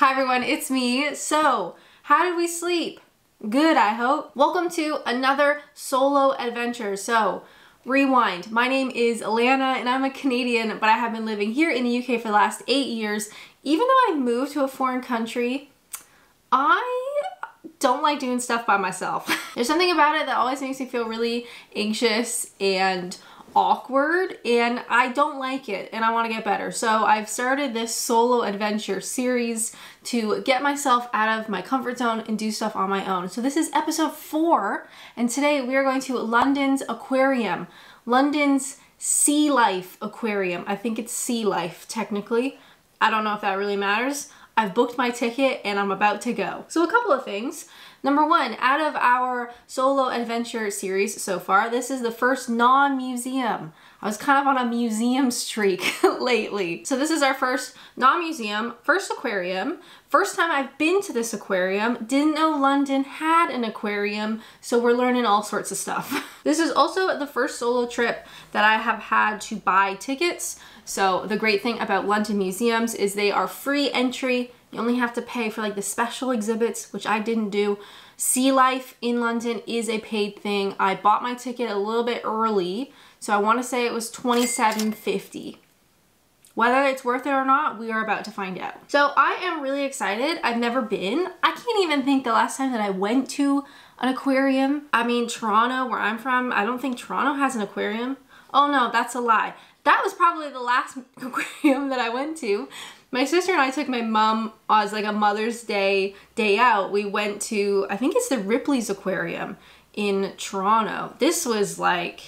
Hi everyone, it's me. So, how did we sleep? Good, I hope. Welcome to another solo adventure. So, rewind. My name is Alana and I'm a Canadian, but I have been living here in the UK for the last 8 years. Even though I moved to a foreign country, I don't like doing stuff by myself. There's something about it that always makes me feel really anxious and awkward, and I don't like it and I want to get better. So I've started this solo adventure series to get myself out of my comfort zone and do stuff on my own. So this is episode 4, and today we are going to London's aquarium. London's Sea Life Aquarium. I think it's Sea Life technically. I don't know if that really matters. I've booked my ticket and I'm about to go. So a couple of things. Number one, out of our solo adventure series so far, this is the first non-museum. I was kind of on a museum streak lately. So this is our first non-museum, first aquarium. First time I've been to this aquarium. Didn't know London had an aquarium, so we're learning all sorts of stuff. This is also the first solo trip that I have had to buy tickets. So the great thing about London museums is they are free entry. You only have to pay for like the special exhibits, which I didn't do. Sea Life in London is a paid thing. I bought my ticket a little bit early, so I want to say it was $27.50. Whether it's worth it or not, we are about to find out. So I am really excited. I've never been. I can't even think the last time that I went to an aquarium. I mean, Toronto, where I'm from, I don't think Toronto has an aquarium. Oh no, that's a lie. That was probably the last aquarium that I went to. My sister and I took my mom as like a Mother's Day out. We went to, I think it's the Ripley's Aquarium in Toronto. This was like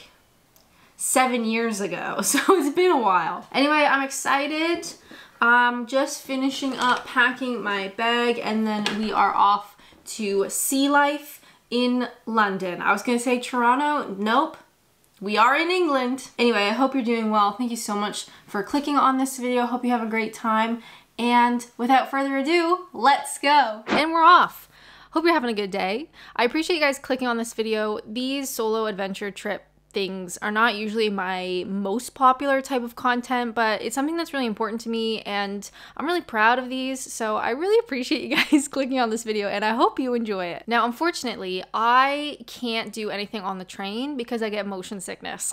7 years ago, so it's been a while. Anyway, I'm excited. I'm just finishing up packing my bag and then we are off to Sea Life in London. I was gonna say Toronto, nope. We are in England. Anyway, I hope you're doing well. Thank you so much for clicking on this video. Hope you have a great time. And without further ado, let's go. And we're off. Hope you're having a good day. I appreciate you guys clicking on this video. These solo adventure trip things are not usually my most popular type of content, but it's something that's really important to me and I'm really proud of these, so I really appreciate you guys clicking on this video and I hope you enjoy it. Now, unfortunately, I can't do anything on the train because I get motion sickness.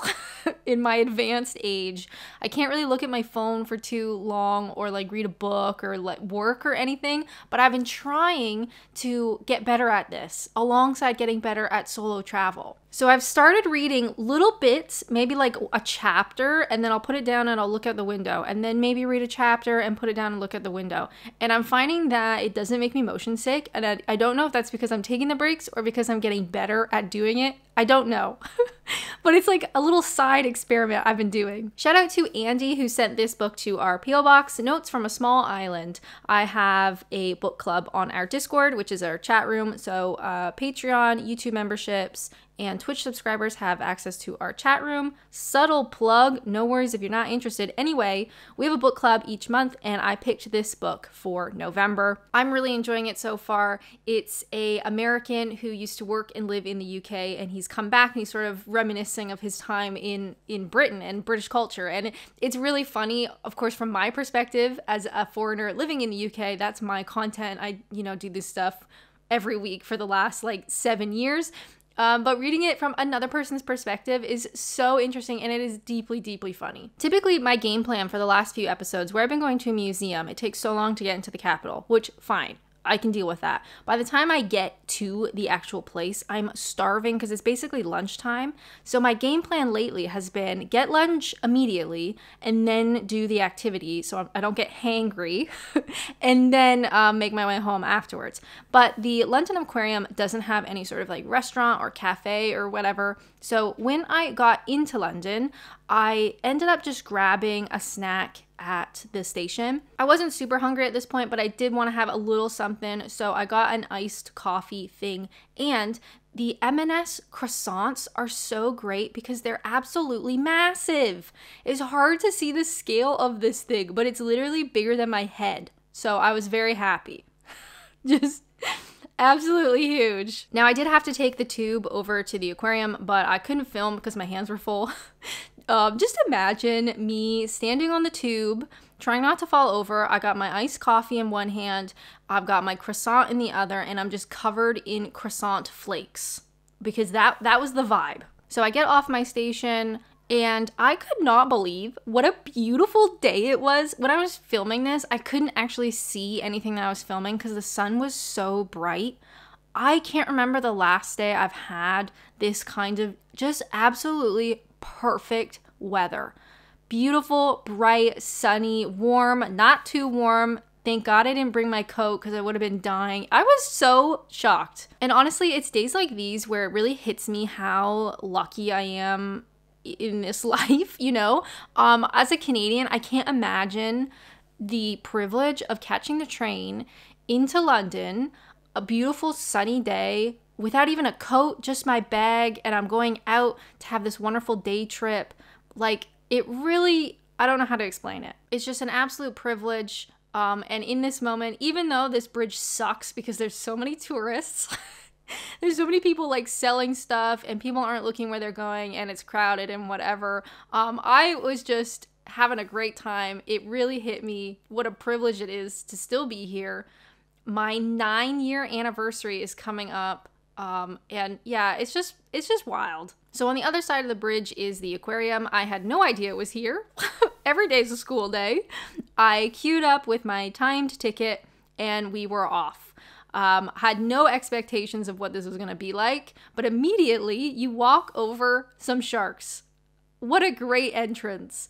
In my advanced age, I can't really look at my phone for too long or like read a book or like work or anything, but I've been trying to get better at this alongside getting better at solo travel. So I've started reading little bits, maybe like a chapter, and then I'll put it down and I'll look out the window, and then maybe read a chapter and put it down and look at the window. And I'm finding that it doesn't make me motion sick, and I don't know if that's because I'm taking the breaks or because I'm getting better at doing it. I don't know. But it's like a little side experiment I've been doing. Shout out to Andy who sent this book to our P.O. Box, Notes from a Small Island. I have a book club on our Discord, which is our chat room. So Patreon, YouTube memberships, and Twitch subscribers have access to our chat room. Subtle plug, no worries if you're not interested. Anyway, we have a book club each month and I picked this book for November. I'm really enjoying it so far. It's an American who used to work and live in the UK, and he's come back and he's sort of reminiscing of his time in Britain and British culture. And it's really funny, of course, from my perspective as a foreigner living in the UK. That's my content. I, do this stuff every week for the last like 7 years. But reading it from another person's perspective is so interesting, and it is deeply, deeply funny. Typically, my game plan for the last few episodes, where I've been going to a museum, it takes so long to get into the capital, which, fine. I can deal with that. By the time I get to the actual place, I'm starving because it's basically lunchtime. So my game plan lately has been get lunch immediately and then do the activity so I don't get hangry and then make my way home afterwards. But the London Aquarium doesn't have any sort of like restaurant or cafe or whatever. So when I got into London, I ended up just grabbing a snack at the station. I wasn't super hungry at this point, but I did want to have a little something, so I got an iced coffee thing. And the M&S croissants are so great because they're absolutely massive. It's hard to see the scale of this thing, but it's literally bigger than my head. So I was very happy. Just absolutely huge. Now, I did have to take the tube over to the aquarium, but I couldn't film because my hands were full. Just imagine me standing on the tube trying not to fall over. I got my iced coffee in one hand, I've got my croissant in the other, and I'm just covered in croissant flakes because that was the vibe. So I get off my station, and I could not believe what a beautiful day it was. When I was filming this, I couldn't actually see anything that I was filming because the sun was so bright. I can't remember the last day I've had this kind of just absolutely perfect weather. Beautiful, bright, sunny, warm, not too warm. Thank God I didn't bring my coat because I would have been dying. I was so shocked. And honestly, it's days like these where it really hits me how lucky I am in this life, you know? As a Canadian, I can't imagine the privilege of catching the train into London, a beautiful sunny day, without even a coat, just my bag, and I'm going out to have this wonderful day trip. Like, it really, I don't know how to explain it. It's just an absolute privilege. And in this moment, even though this bridge sucks because there's so many tourists, there's so many people like selling stuff and people aren't looking where they're going and it's crowded and whatever. I was just having a great time. It really hit me what a privilege it is to still be here. My 9-year anniversary is coming up. And yeah, it's just wild. So on the other side of the bridge is the aquarium. I had no idea it was here. Every day's a school day. I queued up with my timed ticket and we were off. Had no expectations of what this was going to be like, but immediately you walk over some sharks. What a great entrance.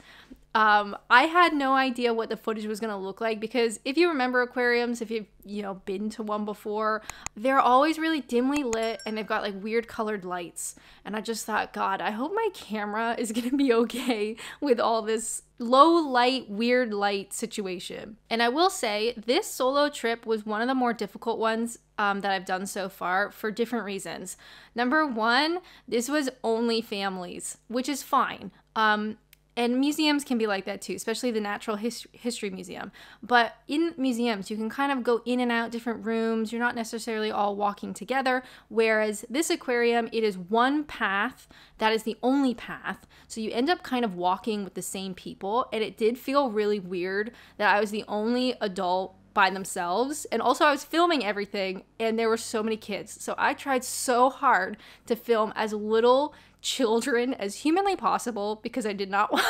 I had no idea what the footage was going to look like because if you remember aquariums, if you've, been to one before, they're always really dimly lit and they've got like weird colored lights. And I just thought, God, I hope my camera is going to be okay with all this low light, weird light situation. And I will say this solo trip was one of the more difficult ones that I've done so far for different reasons. Number one, this was only families, which is fine. And museums can be like that too, especially the Natural History Museum. But in museums, you can kind of go in and out different rooms. You're not necessarily all walking together. Whereas this aquarium, it is one path. That is the only path. So you end up kind of walking with the same people. And it did feel really weird that I was the only adult by themselves. And also I was filming everything and there were so many kids. So I tried so hard to film as little children as humanly possible because I did not want,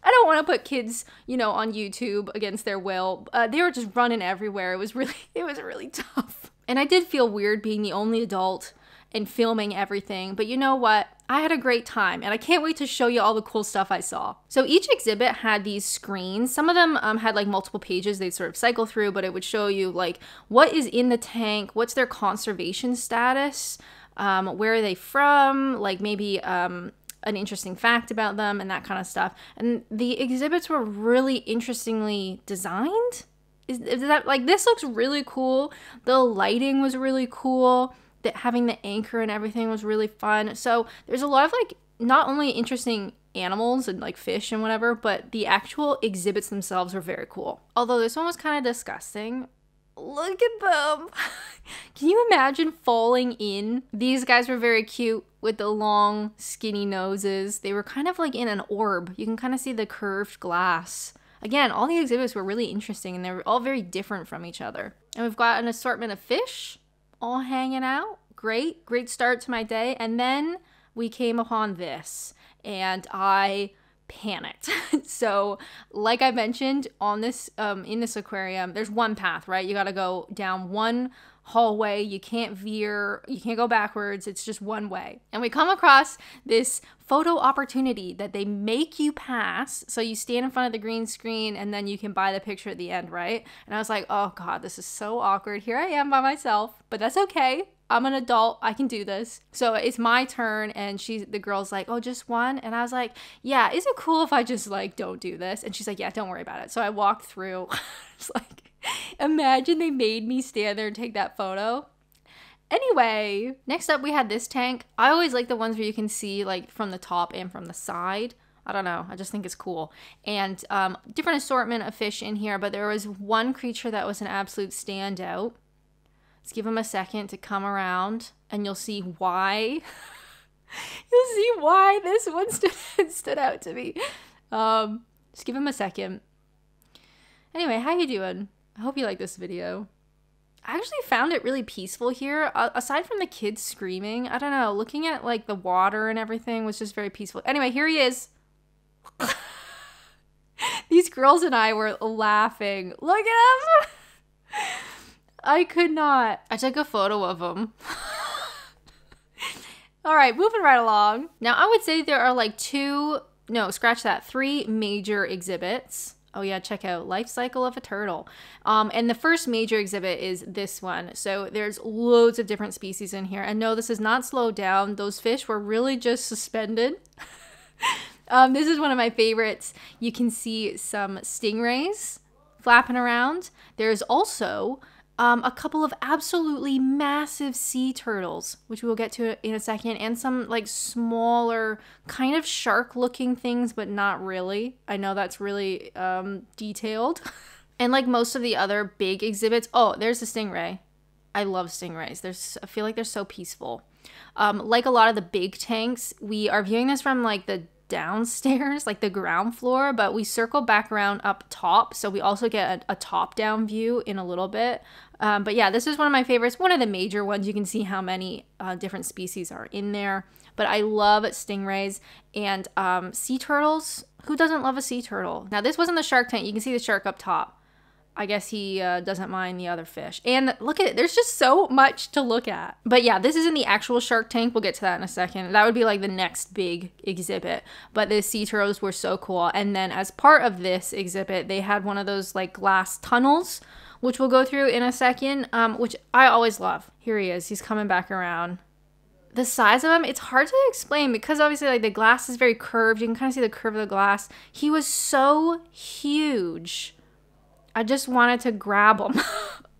I don't want to put kids, on YouTube against their will. They were just running everywhere. It was really tough. And I did feel weird being the only adult and filming everything. But you know what? I had a great time and I can't wait to show you all the cool stuff I saw. So each exhibit had these screens. Some of them had like multiple pages they'd sort of cycle through, but it would show you like what is in the tank, what's their conservation status, where are they from, like maybe an interesting fact about them and that kind of stuff. And the exhibits were really interestingly designed. Is that like, this looks really cool. The lighting was really cool. That having the anchor and everything was really fun. So there's a lot of like not only interesting animals and like fish and whatever, but the actual exhibits themselves were very cool. Although this one was kind of disgusting. Look at them. Can you imagine falling in? These guys were very cute with the long skinny noses. They were kind of like in an orb. You can kind of see the curved glass. Again, all the exhibits were really interesting and they were all very different from each other. And we've got an assortment of fish all hanging out. Great start to my day. And then we came upon this and I panicked. So like I mentioned on this in this aquarium, there's one path, right? You got to go down one hallway. You can't veer, you can't go backwards. It's just one way. And we come across this photo opportunity that they make you pass. So you stand in front of the green screen and then you can buy the picture at the end, right? And I was like, oh God, this is so awkward. Here I am by myself, but that's okay. I'm an adult. I can do this. So it's my turn and the girl's like, oh, just one? And I was like, yeah, is it cool if I just like don't do this? And she's like, yeah, don't worry about it. So I walked through. It's like, imagine they made me stand there and take that photo. Anyway, next up we had this tank. I always like the ones where you can see like from the top and from the side. I don't know. I just think it's cool. And different assortment of fish in here, but there was one creature that was an absolute standout. Let's give him a second to come around and you'll see why. You'll see why this one stood out to me. Just give him a second. Anyway, how you doing? I hope you like this video. I actually found it really peaceful here. Aside from the kids screaming, I don't know, looking at like the water and everything was just very peaceful. Anyway, here he is. These girls and I were laughing. Look at him. I could not. I took a photo of him. All right, moving right along. Now, I would say there are like three major exhibits. Oh yeah, check out Life Cycle of a Turtle. And the first major exhibit is this one. So there's loads of different species in here. And no, this is not slowed down. Those fish were really just suspended. This is one of my favorites. You can see some stingrays flapping around. There's also a couple of absolutely massive sea turtles, which we'll get to in a second, and some like smaller kind of shark looking things, but not really. I know that's really detailed. And like most of the other big exhibits, oh, there's a stingray. I love stingrays. I feel like they're so peaceful. Like a lot of the big tanks, we are viewing this from like the downstairs, like the ground floor, but we circle back around up top, so we also get a top-down view in a little bit. But yeah, this is one of my favorites, one of the major ones. You can see how many different species are in there. But I love stingrays and sea turtles. Who doesn't love a sea turtle? Now, this wasn't the shark tank. You can see the shark up top. I guess he doesn't mind the other fish. And look at it. There's just so much to look at. But yeah, this isn't the actual Shark Tank. We'll get to that in a second. That would be like the next big exhibit. But the sea turtles were so cool. And then as part of this exhibit, they had one of those like glass tunnels, which we'll go through in a second, which I always love. Here he is. He's coming back around. The size of him, it's hard to explain because obviously like the glass is very curved. You can kind of see the curve of the glass. He was so huge. I just wanted to grab him.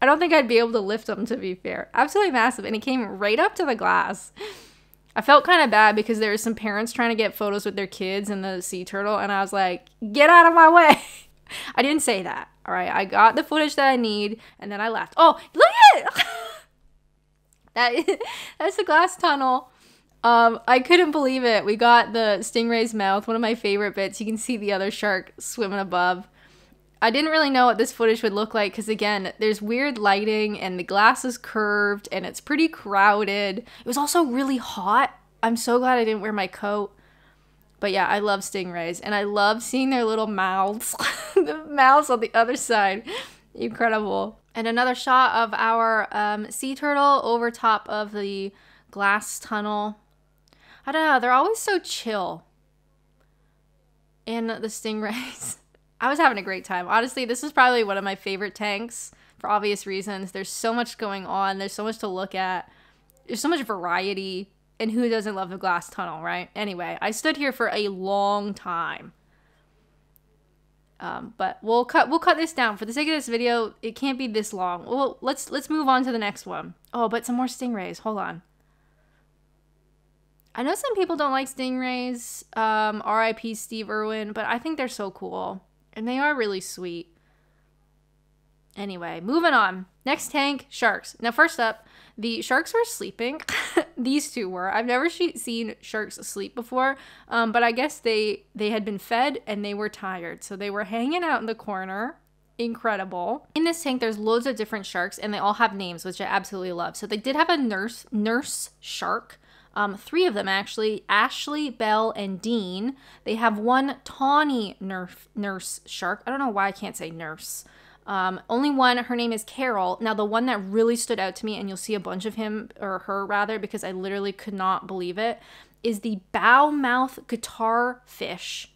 I don't think I'd be able to lift him, to be fair. Absolutely massive. And he came right up to the glass. I felt kind of bad because there were some parents trying to get photos with their kids and the sea turtle. And I was like, get out of my way. I didn't say that. All right. I got the footage that I need. And then I left. Oh, look at it. That's the glass tunnel. I couldn't believe it. We got the stingray's mouth. One of my favorite bits. You can see the other shark swimming above. I didn't really know what this footage would look like because, again, there's weird lighting and the glass is curved and it's pretty crowded. It was also really hot. I'm so glad I didn't wear my coat. But yeah, I love stingrays and I love seeing their little mouths. The mouths on the other side. Incredible. And another shot of our sea turtle over top of the glass tunnel. I don't know. They're always so chill. And the stingrays. I was having a great time. Honestly, this is probably one of my favorite tanks for obvious reasons. There's so much going on. There's so much to look at. There's so much variety. And who doesn't love the glass tunnel, right? Anyway, I stood here for a long time. But we'll cut this down. For the sake of this video, it can't be this long. Well, let's move on to the next one. Oh, but some more stingrays. Hold on. I know some people don't like stingrays. R.I.P. Steve Irwin, but I think they're so cool. And they are really sweet. Anyway, moving on. Next tank, sharks. Now, first up, the sharks were sleeping. These two were. I've never seen sharks sleep before, but I guess they had been fed and they were tired. So they were hanging out in the corner. Incredible. In this tank, there's loads of different sharks, and they all have names, which I absolutely love. So they did have a nurse shark. 3 of them actually, Ashley, Belle, and Dean. They have one tawny nurse shark. I don't know why I can't say nurse. Only one, her name is Carol. Now the one that really stood out to me, and you'll see a bunch of him, or her rather, because I literally could not believe it, is the bow mouth guitar fish.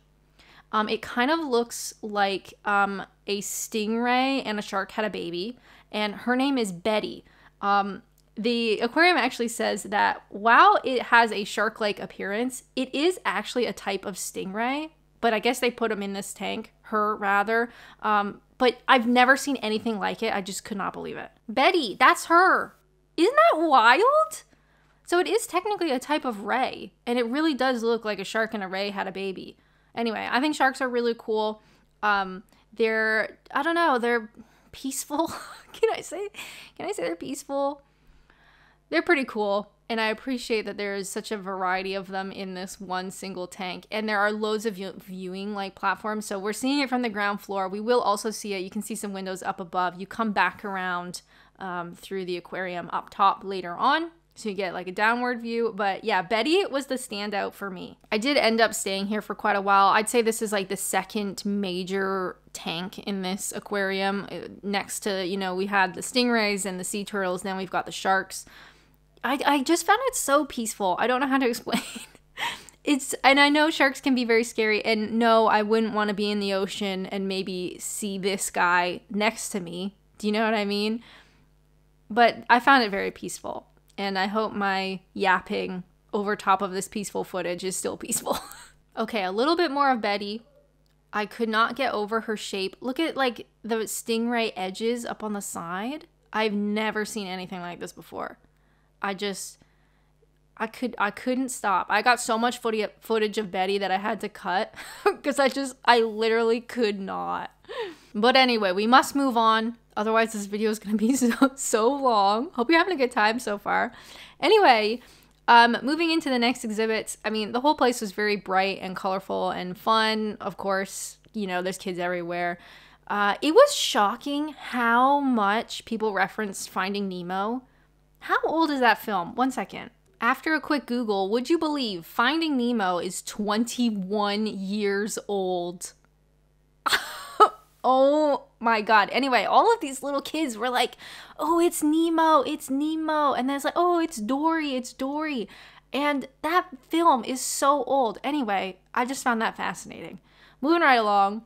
It kind of looks like a stingray and a shark had a baby, and her name is Betty. The aquarium actually says that while it has a shark-like appearance, it is actually a type of stingray, but I guess they put them in this tank, her rather. But I've never seen anything like it. I just could not believe it. Betty, that's her. Isn't that wild? So it is technically a type of ray, and it really does look like a shark and a ray had a baby. Anyway, I think sharks are really cool. They're, I don't know, they're peaceful. Can I say they're peaceful? They're pretty cool. And I appreciate that there is such a variety of them in this one single tank. And there are loads of viewing like platforms. So we're seeing it from the ground floor. We will also see it. You can see some windows up above. You come back around through the aquarium up top later on. So you get like a downward view. But yeah, Betty was the standout for me. I did end up staying here for quite a while. I'd say this is like the second major tank in this aquarium. Next to, you know, we had the stingrays and the sea turtles. Then we've got the sharks. I just found it so peaceful. I don't know how to explain. And I know sharks can be very scary, and no, I wouldn't want to be in the ocean and maybe see this guy next to me. Do you know what I mean? But I found it very peaceful, and I hope my yapping over top of this peaceful footage is still peaceful. Okay, a little bit more of Betty. I could not get over her shape. Look at like the stingray edges up on the side. I've never seen anything like this before. I couldn't stop. I got so much footage of Betty that I had to cut because I literally could not. But anyway, we must move on. Otherwise, this video is going to be so long. Hope you're having a good time so far. Anyway, moving into the next exhibits. I mean, the whole place was very bright and colorful and fun. Of course, you know, there's kids everywhere. It was shocking how much people referenced Finding Nemo. How old is that film? 1 second. After a quick Google, would you believe Finding Nemo is 21 years old? Oh my God. Anyway, all of these little kids were like, oh, it's Nemo, it's Nemo. And then it's like, oh, it's Dory, it's Dory. And that film is so old. Anyway, I just found that fascinating. Moving right along.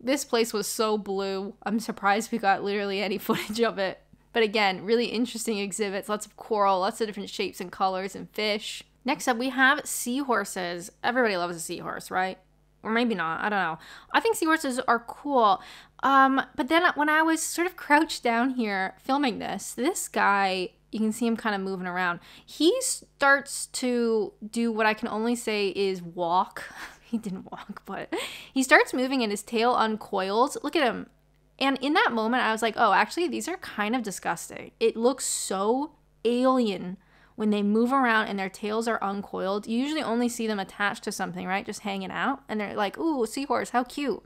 This place was so blue. I'm surprised we got literally any footage of it. But again, really interesting exhibits, lots of coral, lots of different shapes and colors and fish. Next up, we have seahorses. Everybody loves a seahorse, right? Or maybe not, I don't know. I think seahorses are cool. But then when I was sort of crouched down here filming this guy, you can see him kind of moving around. He starts to do what I can only say is walk. He didn't walk, but he starts moving and his tail uncoils. Look at him. And in that moment, I was like, oh, actually, these are kind of disgusting. It looks so alien when they move around and their tails are uncoiled. You usually only see them attached to something, right? Just hanging out. And they're like, ooh, seahorse, how cute.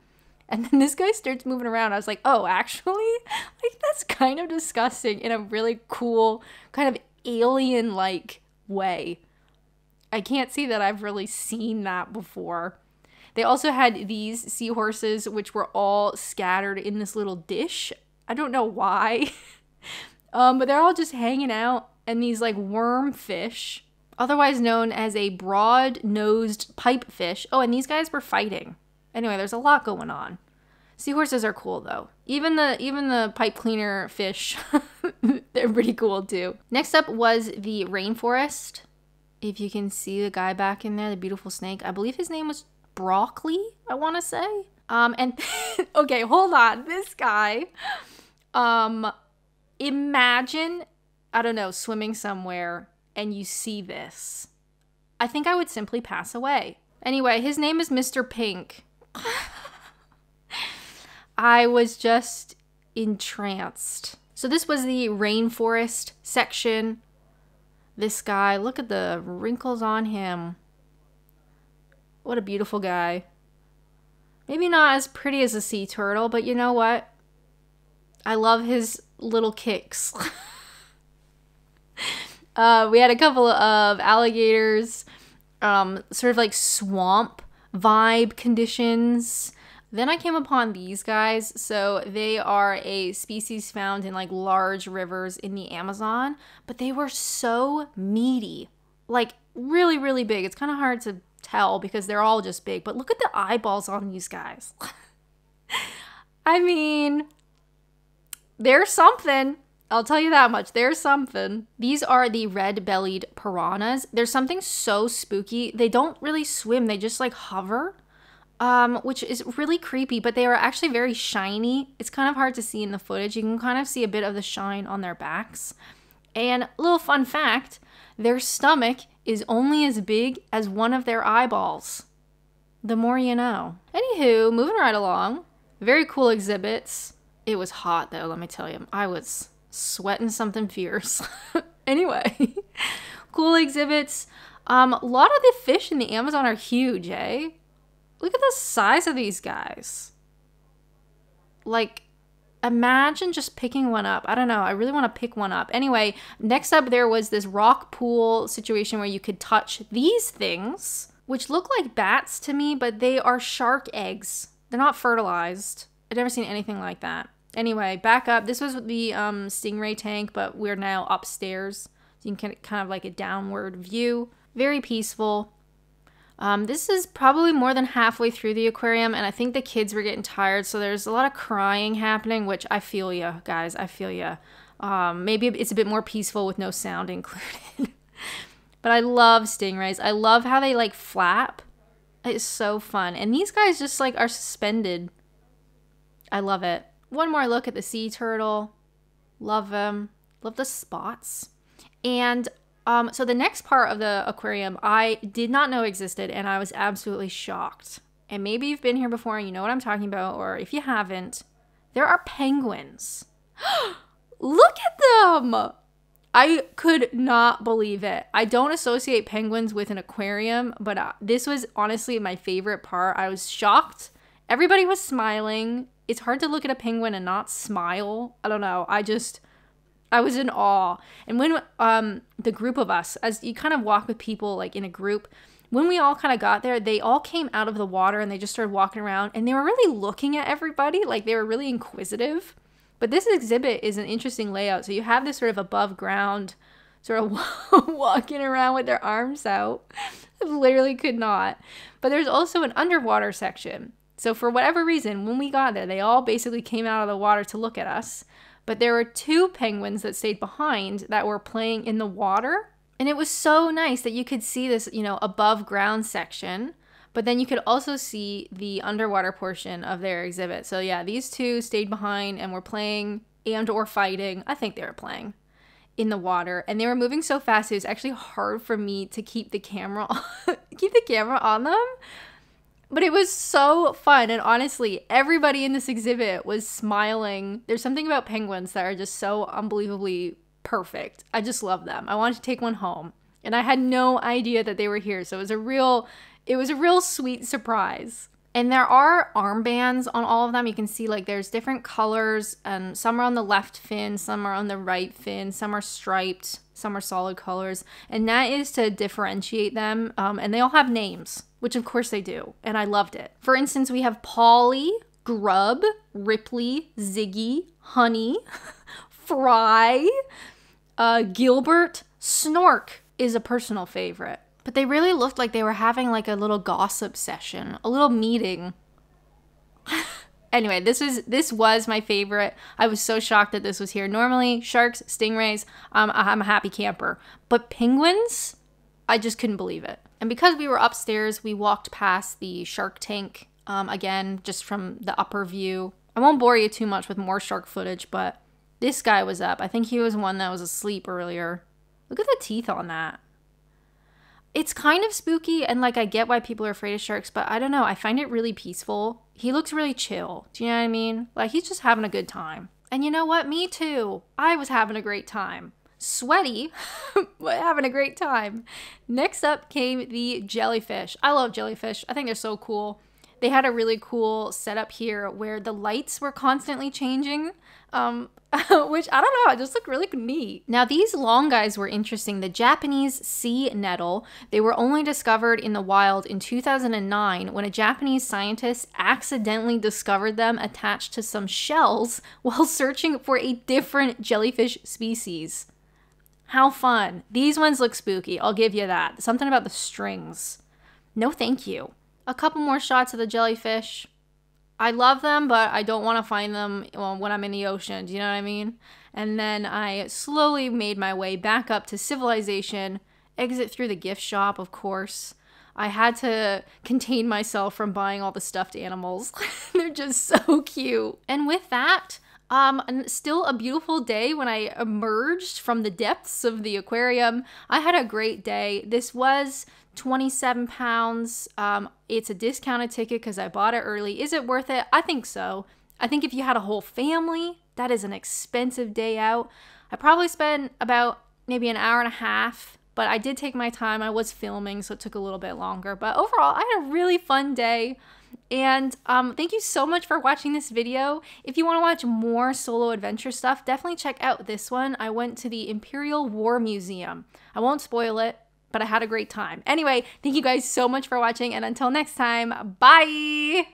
And then this guy starts moving around. I was like, oh, actually, like that's kind of disgusting in a really cool, kind of alien-like way. I can't see that I've really seen that before. They also had these seahorses, which were all scattered in this little dish. I don't know why. But they're all just hanging out. And these like worm fish, otherwise known as a broad-nosed pipefish. Oh, and these guys were fighting. Anyway, there's a lot going on. Seahorses are cool though. Even the pipe cleaner fish, they're pretty cool too. Next up was the rainforest. If you can see the guy back in there, the beautiful snake. I believe his name was Broccoli, I want to say. And okay, hold on. This guy, imagine, I don't know, swimming somewhere and you see this. I think I would simply pass away. Anyway, his name is Mr. Pink. I was just entranced. So this was the rainforest section. This guy, look at the wrinkles on him. What a beautiful guy. Maybe not as pretty as a sea turtle, but you know what? I love his little kicks. We had a couple of alligators, sort of like swamp vibe conditions. Then I came upon these guys. So they are a species found in like large rivers in the Amazon, but they were so meaty, like really, really big. It's kind of hard to tell because they're all just big, but look at the eyeballs on these guys. I mean, there's something. I'll tell you that much. There's something. These are the red-bellied piranhas. There's something so spooky. They don't really swim. They just like hover, which is really creepy, but they are actually very shiny. It's kind of hard to see in the footage. You can kind of see a bit of the shine on their backs. And a little fun fact, their stomach is only as big as one of their eyeballs. The more you know. Anywho, moving right along. Very cool exhibits. It was hot though, let me tell you. I was sweating something fierce. Anyway, cool exhibits. A lot of the fish in the Amazon are huge, eh? Look at the size of these guys. Like, imagine just picking one up. I don't know. I really want to pick one up. Anyway, next up there was this rock pool situation where you could touch these things, which look like bats to me, but they are shark eggs. They're not fertilized. I've never seen anything like that. Anyway, back up. This was the stingray tank, but we're now upstairs. So you can get kind of like a downward view. Very peaceful. This is probably more than halfway through the aquarium, and I think the kids were getting tired, so there's a lot of crying happening, which I feel ya, guys. I feel ya. Maybe it's a bit more peaceful with no sound included. But I love stingrays. I love how they like flap. It's so fun. And these guys just like are suspended. I love it. One more look at the sea turtle. Love them. Love the spots. And so the next part of the aquarium I did not know existed, and I was absolutely shocked. And maybe you've been here before and you know what I'm talking about, or if you haven't, there are penguins. Look at them! I could not believe it. I don't associate penguins with an aquarium, but this was honestly my favorite part. I was shocked. Everybody was smiling. It's hard to look at a penguin and not smile. I don't know. I was in awe. And when the group of us, as you kind of walk with people like in a group, when we all kind of got there, they all came out of the water and they just started walking around, and they were really looking at everybody. Like, they were really inquisitive. But this exhibit is an interesting layout. So you have this sort of above ground, sort of walking around with their arms out. I literally could not. But there's also an underwater section. So for whatever reason, when we got there, they all basically came out of the water to look at us. But there were 2 penguins that stayed behind that were playing in the water. And it was so nice that you could see this, you know, above ground section. But then you could also see the underwater portion of their exhibit. So yeah, these 2 stayed behind and were playing and or fighting. I think they were playing in the water. And they were moving so fast, it was actually hard for me to keep the camera on them. But it was so fun, and honestly, everybody in this exhibit was smiling. There's something about penguins that are just so unbelievably perfect. I just love them. I wanted to take one home, and I had no idea that they were here, so it was a real sweet surprise. And there are armbands on all of them. You can see like there's different colors, and some are on the left fin, some are on the right fin, some are striped, some are solid colors, and that is to differentiate them. And they all have names, which of course they do, and I loved it. For instance, we have Polly, Grub, Ripley, Ziggy, Honey, Fry, Gilbert. Snork is a personal favorite. But they really looked like they were having like a little gossip session, a little meeting. Anyway, this was my favorite. I was so shocked that this was here. Normally, sharks, stingrays, I'm a happy camper. But penguins, I just couldn't believe it. And because we were upstairs, we walked past the shark tank, again, just from the upper view. I won't bore you too much with more shark footage, but this guy was up. I think he was one that was asleep earlier. Look at the teeth on that. It's kind of spooky, and like I get why people are afraid of sharks, but I don't know. I find it really peaceful. He looks really chill. Do you know what I mean? Like, he's just having a good time. And you know what? Me too. I was having a great time. Sweaty, but having a great time. Next up came the jellyfish. I love jellyfish. I think they're so cool. They had a really cool setup here where the lights were constantly changing, which I don't know, it just looked really neat. Now these long guys were interesting. The Japanese sea nettle, they were only discovered in the wild in 2009 when a Japanese scientist accidentally discovered them attached to some shells while searching for a different jellyfish species. How fun. These ones look spooky, I'll give you that. Something about the strings. No thank you. A couple more shots of the jellyfish. I love them, but I don't want to find them when I'm in the ocean. Do you know what I mean? And then I slowly made my way back up to civilization, exit through the gift shop, of course. I had to contain myself from buying all the stuffed animals. They're just so cute. And with that, still a beautiful day when I emerged from the depths of the aquarium. I had a great day. This was £27. It's a discounted ticket because I bought it early. Is it worth it? I think so. I think if you had a whole family, that is an expensive day out. I probably spent about maybe an hour and a half. But I did take my time. I was filming, so it took a little bit longer. But overall, I had a really fun day. And thank you so much for watching this video. If you want to watch more solo adventure stuff, definitely check out this one. I went to the Imperial War Museum. I won't spoil it, but I had a great time. Anyway, thank you guys so much for watching, and until next time, bye!